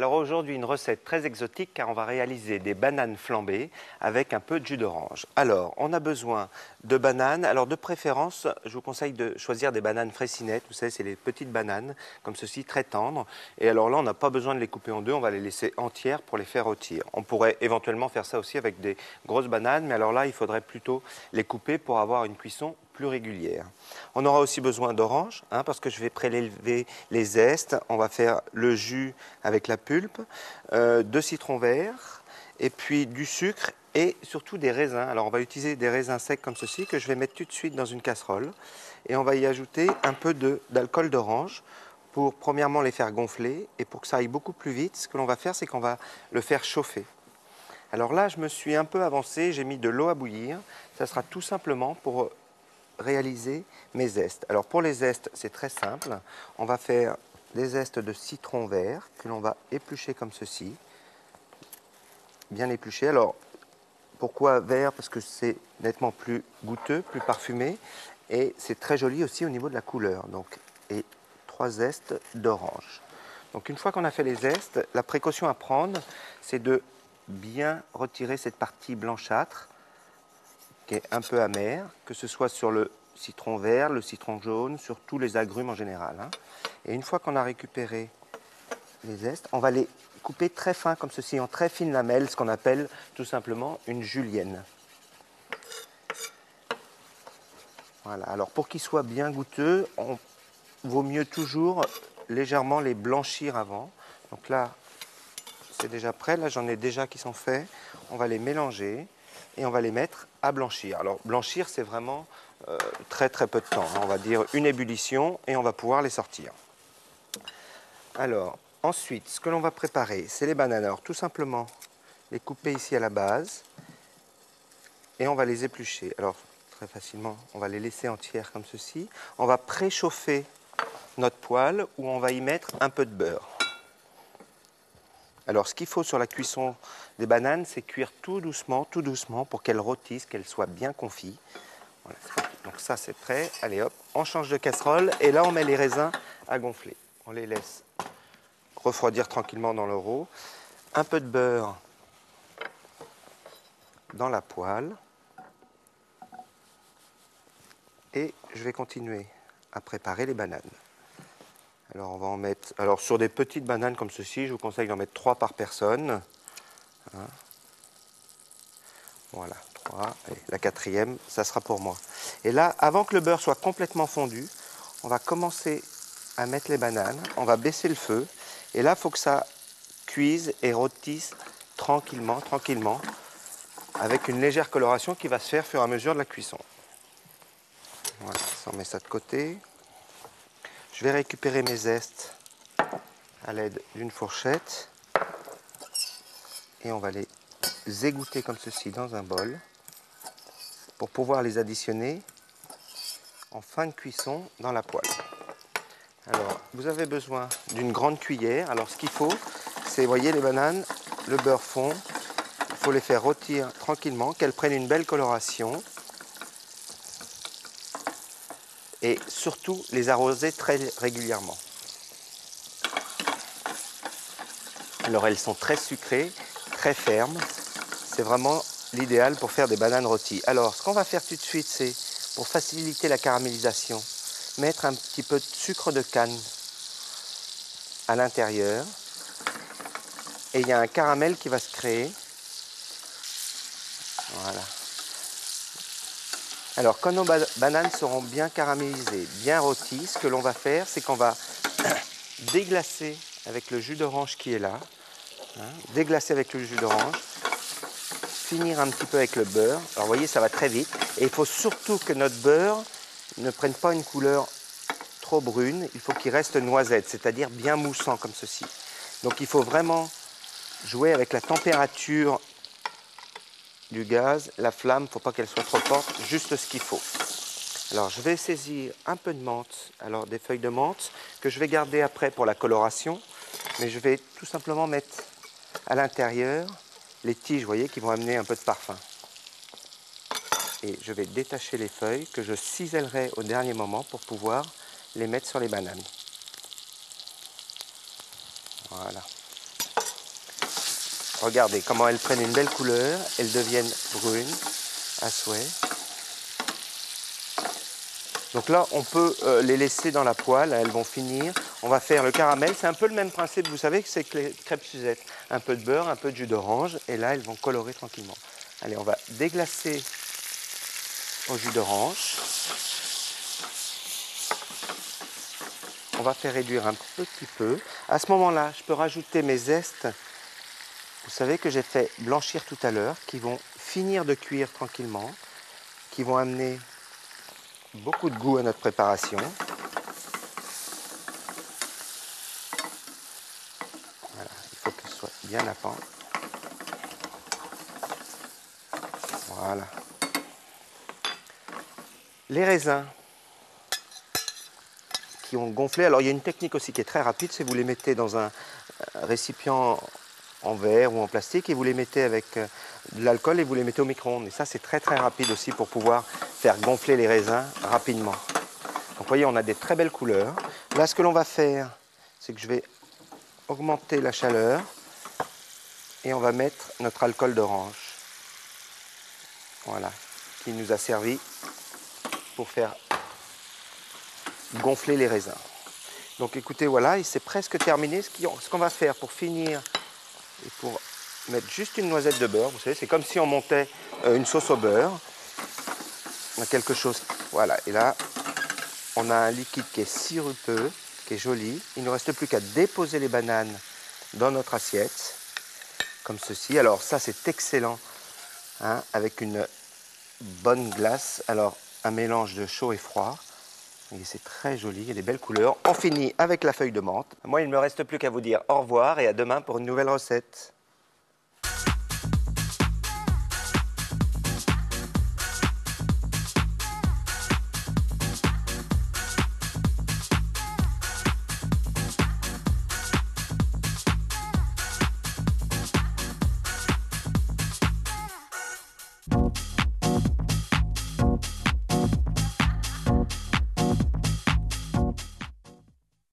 Alors aujourd'hui, une recette très exotique car on va réaliser des bananes flambées avec un peu de jus d'orange. Alors, on a besoin de bananes. Alors de préférence, je vous conseille de choisir des bananes fraissinettes. Vous savez, c'est les petites bananes comme ceci, très tendres. Et alors là, on n'a pas besoin de les couper en deux, on va les laisser entières pour les faire rôtir. On pourrait éventuellement faire ça aussi avec des grosses bananes, mais alors là, il faudrait plutôt les couper pour avoir une cuisson plus régulière. On aura aussi besoin d'orange, parce que je vais prélever les zestes. On va faire le jus avec la pulpe, de citron vert, et puis du sucre et surtout des raisins. Alors on va utiliser des raisins secs comme ceci que je vais mettre tout de suite dans une casserole. Et on va y ajouter un peu d'alcool d'orange pour premièrement les faire gonfler. Et pour que ça aille beaucoup plus vite, ce que l'on va faire, c'est qu'on va le faire chauffer. Alors là, je me suis un peu avancé, j'ai mis de l'eau à bouillir. Ça sera tout simplement pour réaliser mes zestes. Alors pour les zestes, c'est très simple. On va faire des zestes de citron vert que l'on va éplucher comme ceci. Bien épluché. Alors pourquoi vert? Parce que c'est nettement plus goûteux, plus parfumé et c'est très joli aussi au niveau de la couleur. Donc, et 3 zestes d'orange. Donc une fois qu'on a fait les zestes, la précaution à prendre, c'est de bien retirer cette partie blanchâtre qui est un peu amère, que ce soit sur le citron vert, le citron jaune, sur tous les agrumes en général. Et une fois qu'on a récupéré les zestes, on va les couper très fin comme ceci, en très fines lamelles, ce qu'on appelle tout simplement une julienne. Voilà, alors pour qu'ils soient bien goûteux, on vaut mieux toujours légèrement les blanchir avant. Donc là, c'est déjà prêt, là j'en ai déjà qui sont faits. On va les mélanger et on va les mettre à blanchir. Alors blanchir, c'est vraiment très très peu de temps. On va dire une ébullition et on va pouvoir les sortir. Alors ensuite, ce que l'on va préparer, c'est les bananes. Alors tout simplement, les couper ici à la base et on va les éplucher. Alors très facilement, on va les laisser entières comme ceci. On va préchauffer notre poêle où on va y mettre un peu de beurre. Alors ce qu'il faut sur la cuisson des bananes, c'est cuire tout doucement pour qu'elles rôtissent, qu'elles soient bien confites. Voilà. Donc ça c'est prêt. Allez hop, on change de casserole et là on met les raisins à gonfler. On les laisse refroidir tranquillement dans leur eau. Un peu de beurre dans la poêle. Et je vais continuer à préparer les bananes. Alors on va en mettre, alors sur des petites bananes comme ceci, je vous conseille d'en mettre 3 par personne. Voilà, 3. Et la 4e, ça sera pour moi. Et là, avant que le beurre soit complètement fondu, on va commencer à mettre les bananes. On va baisser le feu. Et là, il faut que ça cuise et rôtisse tranquillement, avec une légère coloration qui va se faire au fur et à mesure de la cuisson. Voilà, ça, on met ça de côté. Je vais récupérer mes zestes à l'aide d'une fourchette et on va les égoutter comme ceci dans un bol pour pouvoir les additionner en fin de cuisson dans la poêle. Alors, vous avez besoin d'une grande cuillère. Alors, ce qu'il faut, c'est, vous voyez, les bananes, le beurre fond. Il faut les faire rôtir tranquillement, qu'elles prennent une belle coloration. Et surtout, les arroser très régulièrement. Alors, elles sont très sucrées, très fermes. C'est vraiment l'idéal pour faire des bananes rôties. Alors, ce qu'on va faire tout de suite, c'est, pour faciliter la caramélisation, mettre un petit peu de sucre de canne à l'intérieur. Et il y a un caramel qui va se créer. Voilà. Alors, quand nos bananes seront bien caramélisées, bien rôties, ce que l'on va faire, c'est qu'on va déglacer avec le jus d'orange qui est là. Déglacer avec le jus d'orange. Finir un petit peu avec le beurre. Alors, vous voyez, ça va très vite. Et il faut surtout que notre beurre ne prenne pas une couleur trop brune. Il faut qu'il reste noisette, c'est-à-dire bien moussant comme ceci. Donc, il faut vraiment jouer avec la température du gaz, la flamme, il ne faut pas qu'elle soit trop forte, juste ce qu'il faut. Alors je vais saisir un peu de menthe, alors des feuilles de menthe que je vais garder après pour la coloration, mais je vais tout simplement mettre à l'intérieur les tiges, vous voyez, qui vont amener un peu de parfum. Et je vais détacher les feuilles que je cisellerai au dernier moment pour pouvoir les mettre sur les bananes. Voilà. regardez comment elles prennent une belle couleur, elles deviennent brunes à souhait. Donc là, on peut les laisser dans la poêle, elles vont finir. On va faire le caramel, c'est un peu le même principe, vous savez que c'est que les crêpes Suzette. Un peu de beurre, un peu de jus d'orange, et là, elles vont colorer tranquillement. Allez, on va déglacer au jus d'orange. On va faire réduire un petit peu. À ce moment-là, je peux rajouter mes zestes, vous savez que j'ai fait blanchir tout à l'heure, qui vont finir de cuire tranquillement, qui vont amener beaucoup de goût à notre préparation. Voilà, il faut qu'elle soit bien à pente. Voilà. Les raisins qui ont gonflé, alors il y a une technique aussi qui est très rapide, c'est vous les mettez dans un récipient en verre ou en plastique et vous les mettez avec de l'alcool et vous les mettez au micro-ondes. Et ça, c'est très très rapide aussi pour pouvoir faire gonfler les raisins rapidement. Donc vous voyez, on a des très belles couleurs. Là, ce que l'on va faire, c'est que je vais augmenter la chaleur et on va mettre notre alcool d'orange. Voilà, qui nous a servi pour faire gonfler les raisins. Donc écoutez, voilà, il s'est presque terminé. Ce qu'on va faire pour finir et pour mettre juste une noisette de beurre, vous savez, c'est comme si on montait une sauce au beurre. On a quelque chose, voilà, et là, on a un liquide qui est sirupeux, qui est joli. Il ne reste plus qu'à déposer les bananes dans notre assiette, comme ceci. Alors ça, c'est excellent, hein, avec une bonne glace. Alors, un mélange de chaud et froid. C'est très joli, il y a des belles couleurs. On finit avec la feuille de menthe. Moi, il ne me reste plus qu'à vous dire au revoir et à demain pour une nouvelle recette.